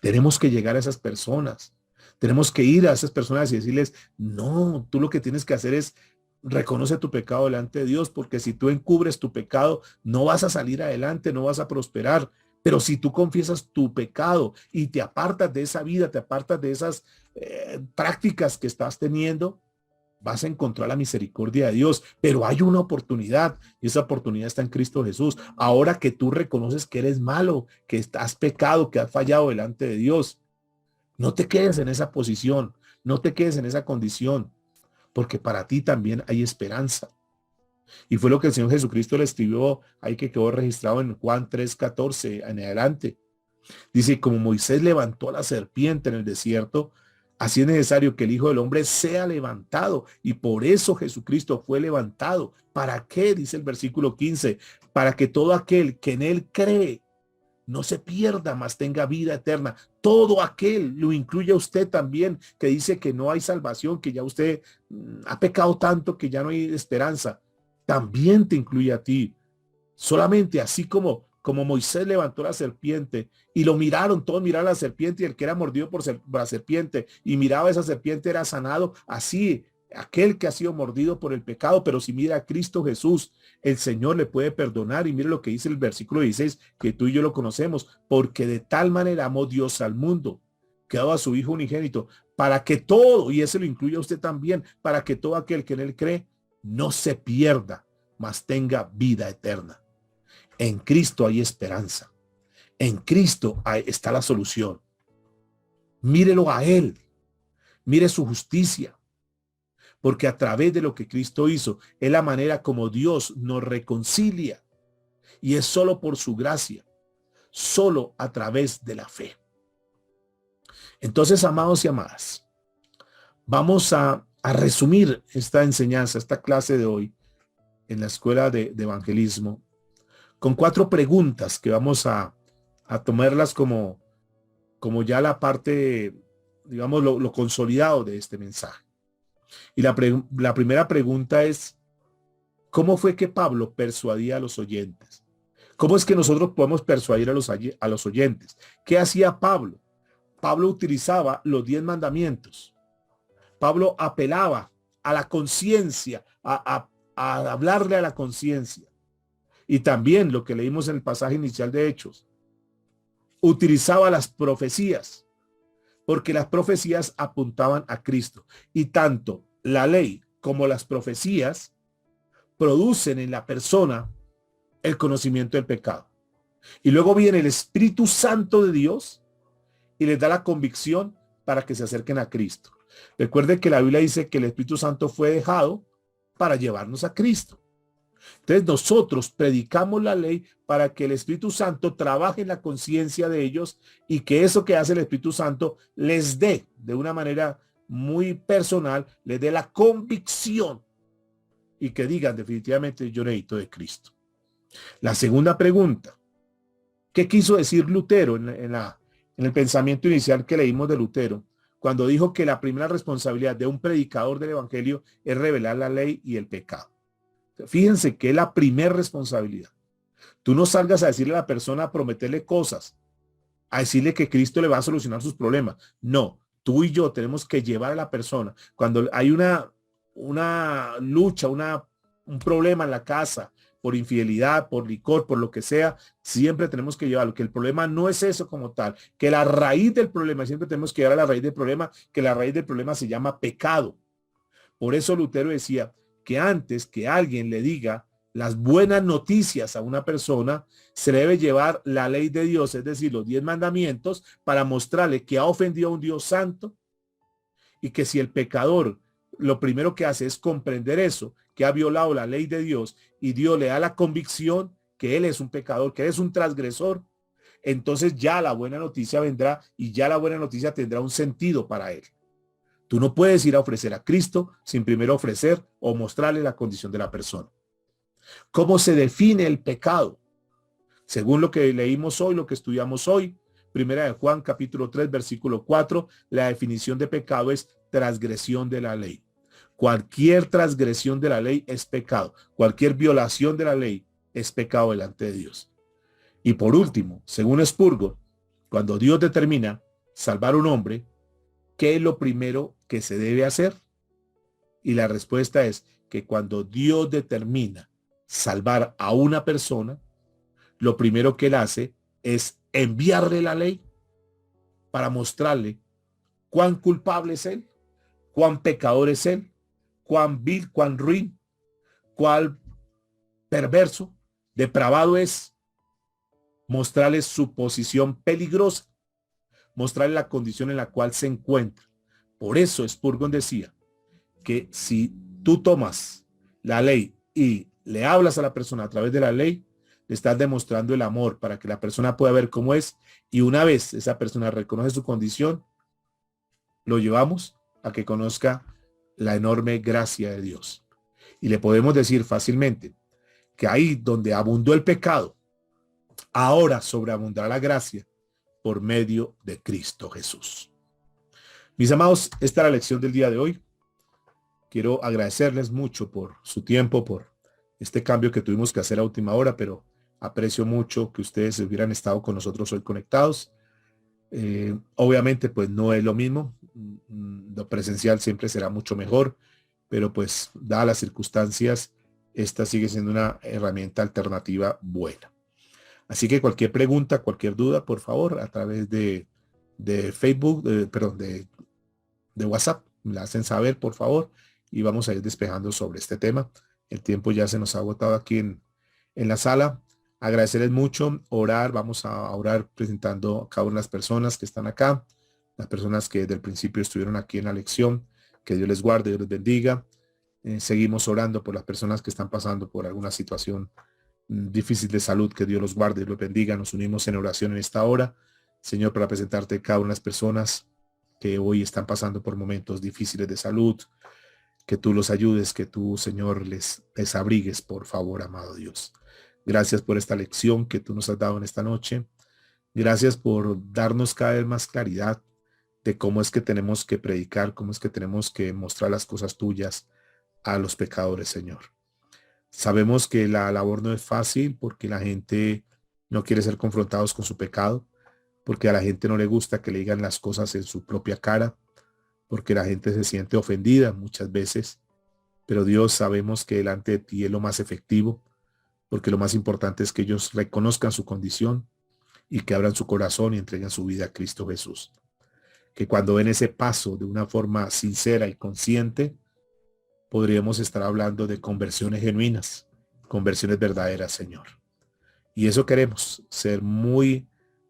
Tenemos que llegar a esas personas. Tenemos que ir a esas personas y decirles, no, tú lo que tienes que hacer es reconoce tu pecado delante de Dios, porque si tú encubres tu pecado, no vas a salir adelante, no vas a prosperar. Pero si tú confiesas tu pecado y te apartas de esa vida, te apartas de esas prácticas que estás teniendo, vas a encontrar la misericordia de Dios. Pero hay una oportunidad y esa oportunidad está en Cristo Jesús. Ahora que tú reconoces que eres malo, que has pecado, que has fallado delante de Dios, no te quedes en esa posición, no te quedes en esa condición, porque para ti también hay esperanza. Y fue lo que el Señor Jesucristo le escribió ahí, que quedó registrado en Juan 3:14 en adelante. Dice, como Moisés levantó a la serpiente en el desierto, así es necesario que el Hijo del Hombre sea levantado. Y por eso Jesucristo fue levantado. ¿Para qué? Dice el versículo 15. Para que todo aquel que en él cree no se pierda, mas tenga vida eterna. Todo aquel, lo incluye a usted también, que dice que no hay salvación, que ya usted ha pecado tanto que ya no hay esperanza. También te incluye a ti. Solamente así como Moisés levantó la serpiente y lo miraron, todos miraron a la serpiente y el que era mordido por la serpiente y miraba a esa serpiente era sanado. Así, aquel que ha sido mordido por el pecado, pero si mira a Cristo Jesús, el Señor le puede perdonar. Y mire lo que dice el versículo 16, que tú y yo lo conocemos, porque de tal manera amó Dios al mundo, que ha dado a su Hijo unigénito, para que todo, y ese lo incluye a usted también, para que todo aquel que en él cree no se pierda, mas tenga vida eterna. En Cristo hay esperanza. En Cristo está la solución. Mírelo a Él. Mire su justicia. Porque a través de lo que Cristo hizo, es la manera como Dios nos reconcilia. Y es solo por su gracia. Solo a través de la fe. Entonces, amados y amadas, vamos a resumir esta enseñanza, esta clase de hoy en la escuela de evangelismo, con 4 preguntas que vamos a tomarlas como ya la parte, digamos, lo consolidado de este mensaje. Y la primera pregunta es, ¿cómo fue que Pablo persuadía a los oyentes? ¿Cómo es que nosotros podemos persuadir a los oyentes? ¿Qué hacía Pablo? Pablo utilizaba los 10 mandamientos. Pablo apelaba a la conciencia, a hablarle a la conciencia. Y también lo que leímos en el pasaje inicial de Hechos, utilizaba las profecías, porque las profecías apuntaban a Cristo. Y tanto la ley como las profecías producen en la persona el conocimiento del pecado. Y luego viene el Espíritu Santo de Dios y les da la convicción para que se acerquen a Cristo. Recuerden que la Biblia dice que el Espíritu Santo fue dejado para llevarnos a Cristo. Entonces nosotros predicamos la ley para que el Espíritu Santo trabaje en la conciencia de ellos y que eso que hace el Espíritu Santo les dé de una manera muy personal, les dé la convicción y que digan definitivamente yo necesito de Cristo. La segunda pregunta, ¿qué quiso decir Lutero en el pensamiento inicial que leímos de Lutero? Cuando dijo que la primera responsabilidad de un predicador del evangelio es revelar la ley y el pecado. Fíjense que es la primera responsabilidad. Tú no salgas a decirle a la persona, a prometerle cosas, a decirle que Cristo le va a solucionar sus problemas. No, tú y yo tenemos que llevar a la persona. Cuando hay una lucha, un problema en la casa, por infidelidad, por licor, por lo que sea, siempre tenemos que llevarlo, que el problema no es eso como tal, que la raíz del problema, siempre tenemos que llegar a la raíz del problema, que la raíz del problema se llama pecado. Por eso Lutero decía que antes que alguien le diga las buenas noticias a una persona, se debe llevar la ley de Dios, es decir, los 10 mandamientos, para mostrarle que ha ofendido a un Dios santo y que si el pecador lo primero que hace es comprender eso, que ha violado la ley de Dios y Dios le da la convicción que él es un pecador, que él es un transgresor, entonces ya la buena noticia vendrá y ya la buena noticia tendrá un sentido para él. Tú no puedes ir a ofrecer a Cristo sin primero ofrecer o mostrarle la condición de la persona. ¿Cómo se define el pecado? Según lo que leímos hoy, lo que estudiamos hoy, Primera de Juan, capítulo 3, versículo 4, la definición de pecado es transgresión de la ley. Cualquier transgresión de la ley es pecado. Cualquier violación de la ley es pecado delante de Dios. Y por último, según Spurgeon, cuando Dios determina salvar a un hombre, ¿qué es lo primero que se debe hacer? Y la respuesta es que cuando Dios determina salvar a una persona, lo primero que él hace es enviarle la ley para mostrarle cuán culpable es él, cuán pecador es él, cuán vil, cuán ruin, cuán perverso, depravado es, mostrarle su posición peligrosa, mostrarle la condición en la cual se encuentra. Por eso Spurgeon decía que si tú tomas la ley y le hablas a la persona a través de la ley, le estás demostrando el amor para que la persona pueda ver cómo es, y una vez esa persona reconoce su condición, lo llevamos a que conozca la enorme gracia de Dios. Y le podemos decir fácilmente que ahí donde abundó el pecado, ahora sobreabundará la gracia por medio de Cristo Jesús. Mis amados, esta es la lección del día de hoy. Quiero agradecerles mucho por su tiempo, por este cambio que tuvimos que hacer a última hora, pero aprecio mucho que ustedes hubieran estado con nosotros hoy conectados. Obviamente, pues no es lo mismo. Lo presencial siempre será mucho mejor, pero pues dadas las circunstancias, esta sigue siendo una herramienta alternativa buena. Así que cualquier pregunta, cualquier duda, por favor, a través de Facebook, de WhatsApp, me la hacen saber, por favor, y vamos a ir despejando sobre este tema. El tiempo ya se nos ha agotado aquí en la sala. Agradecerles mucho, orar, vamos a orar presentando a cada una de las personas que están acá, las personas que desde el principio estuvieron aquí en la lección, que Dios les guarde, Dios les bendiga. Seguimos orando por las personas que están pasando por alguna situación difícil de salud, que Dios los guarde y los bendiga. Nos unimos en oración en esta hora, Señor, para presentarte a cada una de las personas que hoy están pasando por momentos difíciles de salud, que tú los ayudes, que tú, Señor, les abrigues, por favor, amado Dios. Gracias por esta lección que tú nos has dado en esta noche. Gracias por darnos cada vez más claridad de cómo es que tenemos que predicar, cómo es que tenemos que mostrar las cosas tuyas a los pecadores, Señor. Sabemos que la labor no es fácil porque la gente no quiere ser confrontados con su pecado, porque a la gente no le gusta que le digan las cosas en su propia cara, porque la gente se siente ofendida muchas veces. Pero Dios, sabemos que delante de ti es lo más efectivo, porque lo más importante es que ellos reconozcan su condición y que abran su corazón y entreguen su vida a Cristo Jesús. Que cuando ven ese paso de una forma sincera y consciente, podríamos estar hablando de conversiones genuinas, conversiones verdaderas, Señor. Y eso queremos, ser muy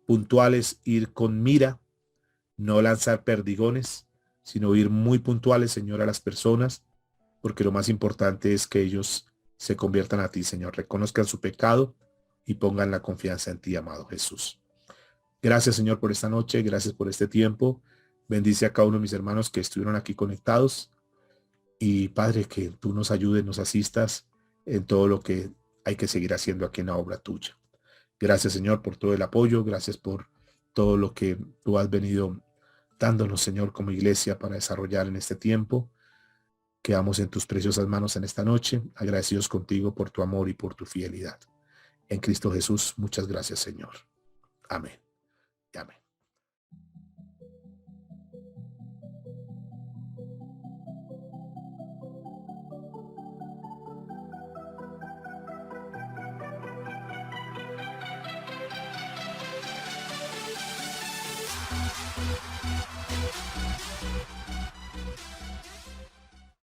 puntuales, ir con mira, no lanzar perdigones, sino ir muy puntuales, Señor, a las personas, porque lo más importante es que ellos se conviertan a ti, Señor, reconozcan su pecado y pongan la confianza en ti, amado Jesús. Gracias, Señor, por esta noche, gracias por este tiempo. Bendice a cada uno de mis hermanos que estuvieron aquí conectados. Y Padre, que tú nos ayudes, nos asistas en todo lo que hay que seguir haciendo aquí en la obra tuya. Gracias, Señor, por todo el apoyo. Gracias por todo lo que tú has venido dándonos, Señor, como iglesia para desarrollar en este tiempo. Quedamos en tus preciosas manos en esta noche, agradecidos contigo por tu amor y por tu fidelidad. En Cristo Jesús, muchas gracias, Señor. Amén. Amén.